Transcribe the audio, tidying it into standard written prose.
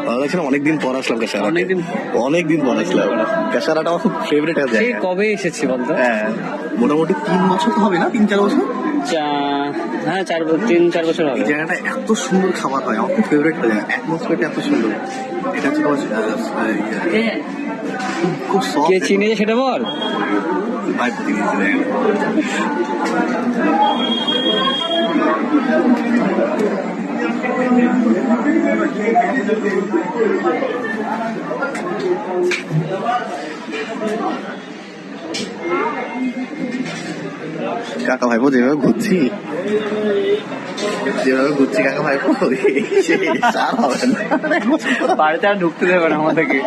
ভালো লাগছে না, অনেকদিন পর আসলাম ক্যাশারা, অনেকদিন পর আসলাম। ক্যাশারাটা আমার খুব ফেভারিট একটা সেই জায়গা। কবে এসেছি বলতো? হ্যাঁ, মোটামুটি 3 বছর তো হবে না, 3-4 বছর। হ্যাঁ 3-4 বছর হবে। এই জায়গাটা এত সুন্দর খাবার হয়, আমার খুব ফেভারিট একটা জায়গা, অ্যাটমসফিয়ারটা এত সুন্দর। এটা হচ্ছে তোমার খুব কে সফট। চিনে সেটা বল। ভাই প্রতিদিন জায়গা কাকা ভাইপো যেভাবে ঘুরছি কাকা ভাইপো আর হবে না। বাড়িতে আর ঢুকতে দেবে না আমাদেরকে।